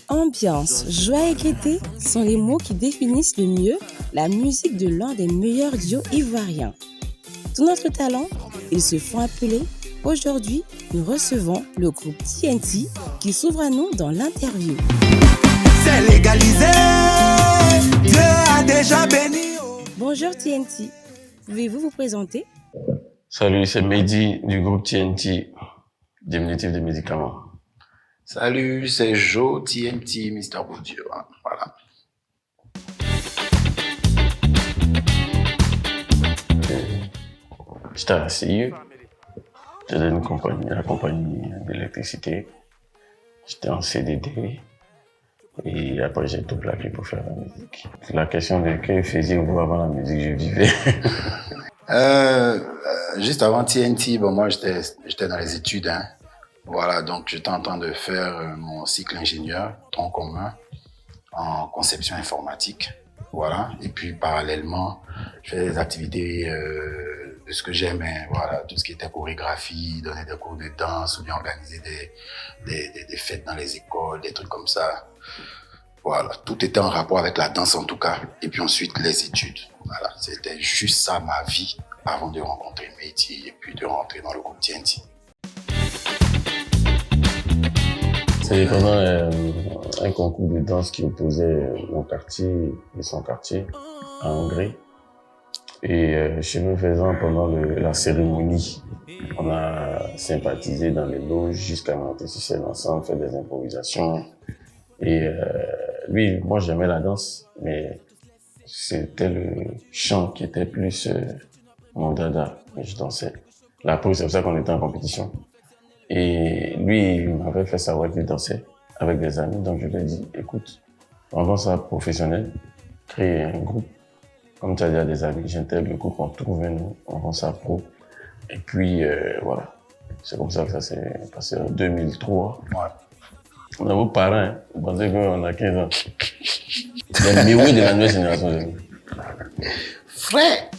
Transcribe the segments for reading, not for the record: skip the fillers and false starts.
Ambiance, joie et gaieté sont les mots qui définissent le mieux la musique de l'un des meilleurs duos ivoiriens. Tout notre talent, ils se font appeler. Aujourd'hui, nous recevons le groupe TNT qui s'ouvre à nous dans l'interview. C'est légalisé, Dieu a déjà béni. Bonjour TNT, pouvez-vous vous présenter? Salut, c'est Mehdi du groupe TNT, diminutif de médicaments. Salut, c'est Joe TNT, Mr. Bourdieu. Voilà. J'étais à la CIE, j'étais dans la compagnie d'électricité. J'étais en CDD et après j'ai tout plaqué pour faire la musique. La question de que faisiez-vous avant la musique, je vivais. Juste avant TNT, moi j'étais dans les études. Voilà, donc j'étais en train de faire mon cycle ingénieur, tronc commun, en conception informatique. Voilà, et puis parallèlement, je faisais des activités de ce que j'aimais, voilà, tout ce qui était chorégraphie, donner des cours de danse ou bien organiser des fêtes dans les écoles, des trucs comme ça. Voilà, tout était en rapport avec la danse en tout cas. Et puis ensuite, les études. Voilà, c'était juste ça ma vie avant de rencontrer Mehdi et puis de rentrer dans le groupe TNT. C'est pendant un concours de danse qui opposait mon quartier et son quartier à Hongrie. Et chez nous faisant pendant la cérémonie, on a sympathisé dans les loges jusqu'à monter sur scène ensemble, faire des improvisations. Et lui, moi j'aimais la danse, mais c'était le chant qui était plus mon dada. Et je dansais. La pause, c'est pour ça qu'on était en compétition. Et lui, il m'avait fait savoir qu'il dansait avec des amis. Donc je lui ai dit, écoute, on rend ça professionnel, créer un groupe. Comme tu as dit à des amis, j'intègre le groupe, on trouve un nom, on rend ça pro. Et puis voilà, c'est comme ça que ça s'est passé en 2003. Ouais. On a vos parents, vous pensez qu'on a 15 ans. Les miroirs de la nouvelle génération. Frère!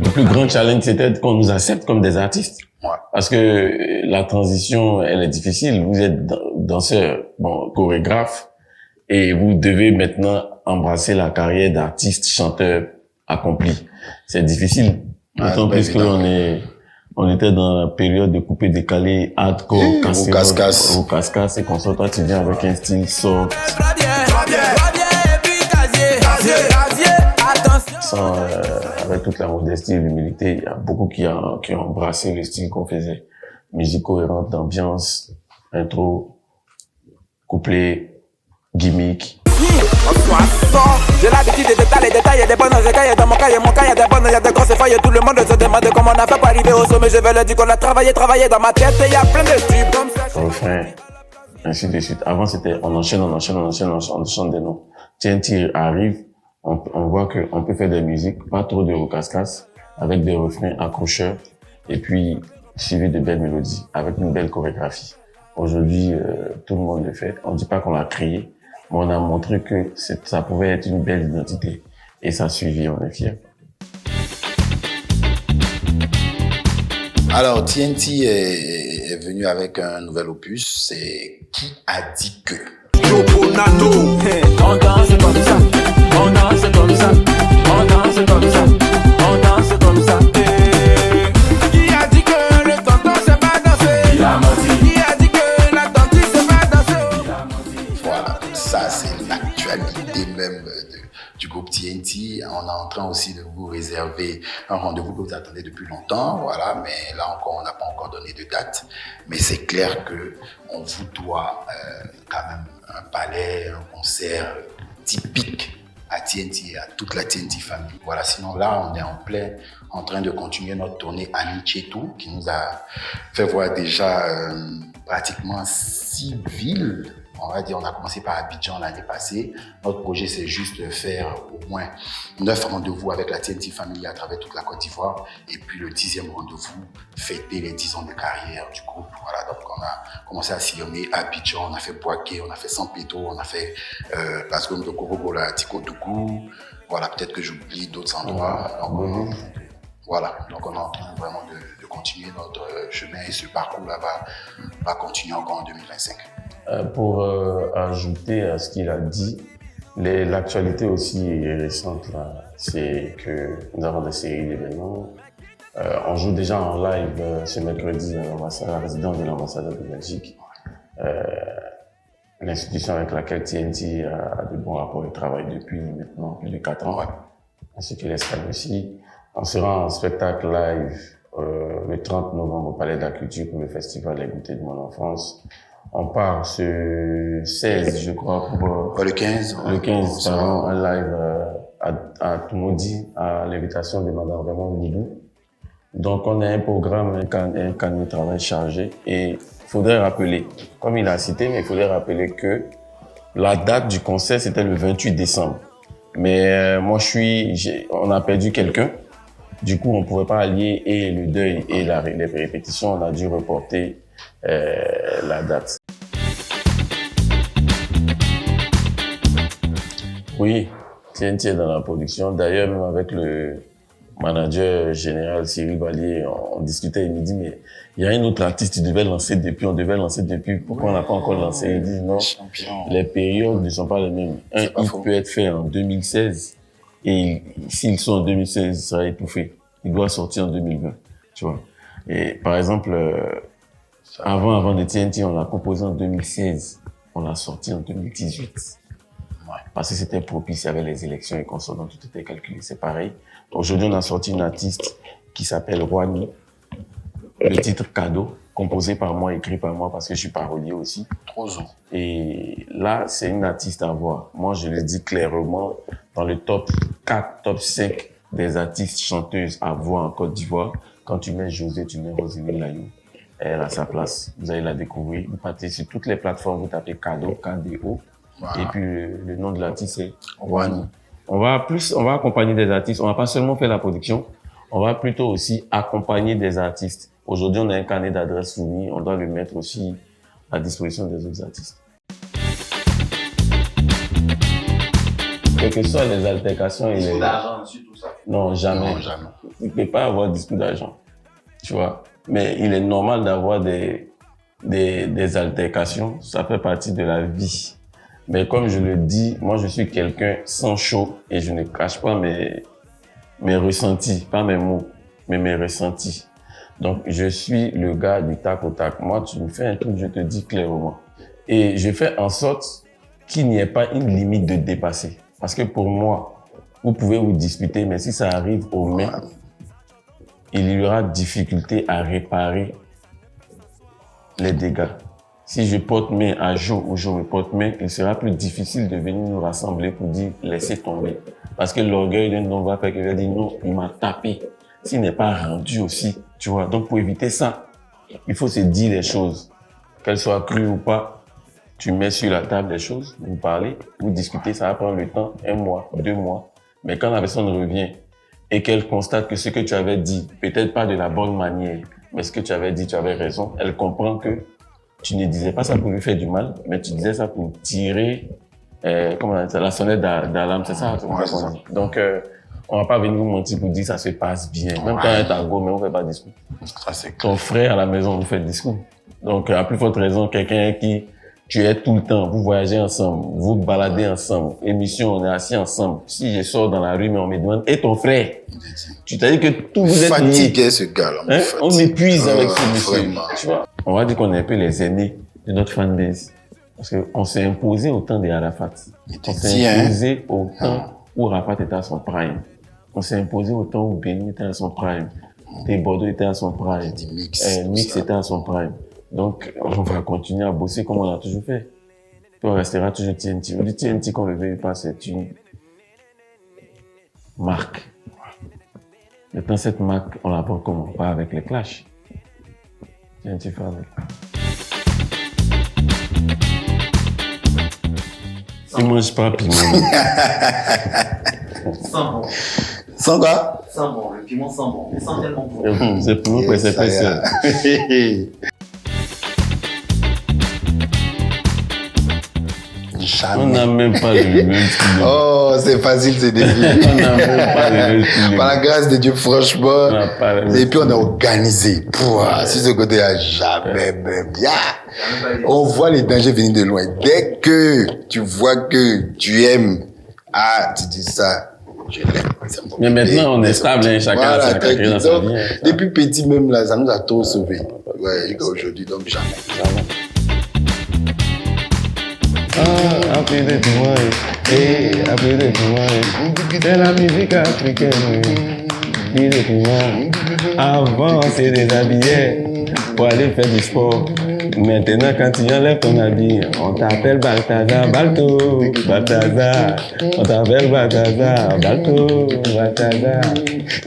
Le plus grand challenge, c'était qu'on nous accepte comme des artistes. Ouais. Parce que la transition, elle est difficile. Vous êtes danseur, chorégraphe, et vous devez maintenant embrasser la carrière d'artiste, chanteur accompli. C'est difficile. D'autant plus on était dans la période de coupé décalé, hardcore, au casse-casse, et qu'on sort, toi, tu viens avec un style soft. Avec toute la modestie et l'humilité, il y a beaucoup qui ont embrassé le style qu'on faisait. Musique cohérente, d'ambiance, intro, couplet, gimmick. J'ai l'habitude de détailler, des bonnes écailles dans mon cahier, il y a des bonnes, il y a des grosses failles, tout le monde se demande comment on a fait pour arriver au sommet. Je vais leur dire qu'on a travaillé dans ma tête, il y a plein de tubes comme ça. Refrain, ainsi de suite. Avant c'était on enchaîne des noms. TNT arrive, on voit qu'on peut faire des musiques, pas trop de casse-casse, avec des refrains accrocheurs, et puis suivi de belles mélodies, avec une belle chorégraphie. Aujourd'hui, tout le monde le fait. On dit pas qu'on l'a créé, mais on a montré que ça pouvait être une belle identité. Et ça a suivi, on est fiers. Alors, TNT est venu avec un nouvel opus, c'est Qui a dit que? On danse comme ça, on danse comme ça, on danse comme ça, on danse comme ça. Qui a dit que le tonton sait pas danser? Il a menti. Qui a dit que la tante sait pas danser? Il a menti. Voilà, ça c'est l'actualité même du groupe TNT. On est en train aussi de vous réserver un rendez-vous que vous attendez depuis longtemps, voilà, mais là encore, on n'a pas encore donné de date. Mais c'est clair que on vous doit quand même un palais, un concert typique à TNT, à toute la TNT famille. Voilà, sinon là, on est en train de continuer notre tournée Anichetou, qui nous a fait voir déjà pratiquement 6 villes. On va dire, on a commencé par Abidjan l'année passée. Notre projet, c'est juste de faire au moins 9 rendez-vous avec la TNT Family à travers toute la Côte d'Ivoire. Et puis le 10e rendez-vous, fêter les 10 ans de carrière du groupe. Voilà, donc on a commencé à sillonner Abidjan, on a fait Boaké, on a fait San Pedro, on a fait la zone de Korogola, Tikodougou. Voilà, peut-être que j'oublie d'autres endroits. Donc, Voilà, donc on est en train vraiment de continuer notre chemin et ce parcours-là va continuer encore en 2025. Pour ajouter à ce qu'il a dit, l'actualité aussi est récente là, c'est que nous avons des séries d'événements. On joue déjà en live ce mercredi à la résidence de l'ambassadeur de Belgique. L'institution avec laquelle TNT a de bons rapports de travail depuis maintenant plus de 4 ans, ainsi que l'Espagne aussi. On sera en spectacle live le 30 novembre au Palais de la Culture pour le festival Les Goûters de mon enfance. On part ce 16, je crois, pour le 15. Le 15, pardon, un live à Toumoudi, à l'invitation de Madame Raymond Boudou. Donc, on a un programme, un carnet de travail chargé et il faudrait rappeler, comme il a cité, mais il faudrait rappeler que la date du concert, c'était le 28 décembre. Mais moi, on a perdu quelqu'un. Du coup, on ne pouvait pas allier et le deuil et les répétitions. On a dû reporter la date. Oui, TNT est dans la production. D'ailleurs, même avec le manager général Cyril Vallier, on discutait. Il me dit, mais il y a un autre artiste qui devait lancer depuis. On devait lancer depuis. Pourquoi on n'a pas encore lancé? Il dit non, les périodes ne sont pas les mêmes. Un hit peut être fait en 2016 et s'il sort en 2016, il sera étouffé. Il doit sortir en 2020, tu vois. Et par exemple, avant de TNT, on l'a composé en 2016. On l'a sorti en 2018. Parce que c'était propice, il y avait les élections et consorts, donc tout était calculé, c'est pareil. Aujourd'hui, on a sorti une artiste qui s'appelle Wani. Le titre Cadeau, composé par moi, écrit par moi, parce que je suis parolier aussi. Trop zoo. Et là, c'est une artiste à voir. Moi, je le dis clairement, dans le top 4, top 5 des artistes chanteuses à voir en Côte d'Ivoire, quand tu mets José, tu mets Rosélie Layou, elle a sa place. Vous allez la découvrir. Vous partez sur toutes les plateformes, vous tapez Cadeau, KDO. Et puis, le nom de l'artiste, c'est Wani. On va accompagner des artistes. On va pas seulement faire la production, on va plutôt aussi accompagner des artistes. Aujourd'hui, on a un carnet d'adresses fourni. On doit le mettre aussi à disposition des autres artistes. Quelles que soient les altercations et discours d'argent dessus, tout ça. Non, jamais. Non, jamais. Il ne peut pas avoir discours d'argent. Tu vois. Mais il est normal d'avoir des altercations. Ça fait partie de la vie. Mais comme je le dis, moi, je suis quelqu'un sans chaud et je ne cache pas mes ressentis, pas mes mots, mais mes ressentis. Donc, je suis le gars du tac au tac. Moi, tu me fais un truc, je te dis clairement. Et je fais en sorte qu'il n'y ait pas une limite de dépasser. Parce que pour moi, vous pouvez vous disputer, mais si ça arrive aux mains, il y aura difficulté à réparer les dégâts. Si je porte main à Joe ou Joe me porte main, il sera plus difficile de venir nous rassembler pour dire laissez tomber. Parce que l'orgueil d'un homme va faire qu'il va dire non, il m'a tapé. S'il n'est pas rendu aussi, tu vois. Donc pour éviter ça, il faut se dire les choses. Qu'elles soient crues ou pas, tu mets sur la table les choses, vous parlez, vous discutez, ça va prendre le temps, 1 mois, 2 mois. Mais quand la personne revient et qu'elle constate que ce que tu avais dit, peut-être pas de la bonne manière, mais ce que tu avais dit, tu avais raison, elle comprend que tu ne disais pas ça pour lui faire du mal, mais tu disais ça pour tirer, comment on appelle ça, la sonnette d'alarme, c'est ça? Ouais, c'est ça. Donc, on va pas venir vous mentir pour dire ça se passe bien. Même quand on est en go, mais on fait pas de discours. Ça, c'est clair. Ton frère à la maison, vous faites discours. Donc, à plus forte raison, quelqu'un qui tu es tout le temps, vous voyagez ensemble, vous baladez ensemble, émission, on est assis ensemble. Si je sors dans la rue, mais on me demande, et ton frère? Tu t'as dit que tout vous êtes liés. Fatigué, ce gars-là. Hein? On m'épuise avec ce monsieur. Vraiment. Tu vois? On va dire qu'on est un peu les aînés de notre fanbase. Parce qu'on s'est imposé au temps des Arafat. On s'est imposé au temps où Arafat était à son prime. On s'est imposé au temps où Béni était à son prime. Et Bordeaux était à son prime. Mix était à son prime. Donc, on va continuer à bosser comme on a toujours fait. Puis on restera toujours TNT. On dit TNT qu'on le veuille pas, c'est une marque. Maintenant, cette marque, on la prend comment? Pas avec les clashs. TNT fait avec. Il mange pas piment. Sans bon. Sans quoi? Sans bon. Le piment sans bon. Mais sans tellement bon. C'est pour nous que c'est pas ça. On n'a même pas le même style. Oh, c'est facile, c'est début. On n'a même pas le même style. Par la grâce de Dieu, franchement. On n'a pas le même Et puis, on est organisé. Pouah, si ce côté a jamais même. On voit les dangers venir de loin. Dès que tu vois que tu aimes, tu dis ça. Je l'aime. Mais maintenant, on est stable, hein, chacun a sa carrière dans sa vie. Depuis petit même, là, ça nous a trop sauvés. Ouais, jusqu'à aujourd'hui, donc jamais. Après de toi, après de toi, c'est la musique africaine. Dis de toi, avant c'est déshabillé pour aller faire du sport. Maintenant, quand tu enlèves ton habit, on t'appelle Balthazar, Balto, Balthazar. On t'appelle Balthazar, Balto, Balthazar.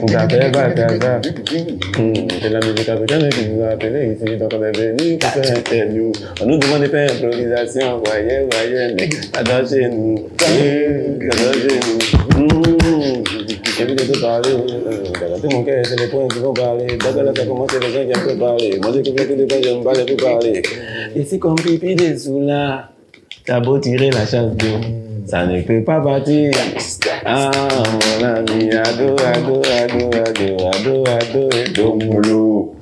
On t'appelle Balthazar. C'est la musique africaine qui nous a appelé ici, donc on est venu pour faire interview. On nous demande de faire improvisation, voyez, mais adore chez nous, adore chez nous. J'ai vu de parler, dans mon cœur, c'est les points qui vont parler. D'abord, là, ça commence, c'est les gens qui aiment peu parler. Moi, j'ai découvert que des fois, j'aime pas les peu parler. Et c'est comme pipi des sous là, t'as beau tirer la chasse d'eau, ça ne peut pas partir. Ah, mon ami, ado, ado, ado, ado, ado, ado, et domolo.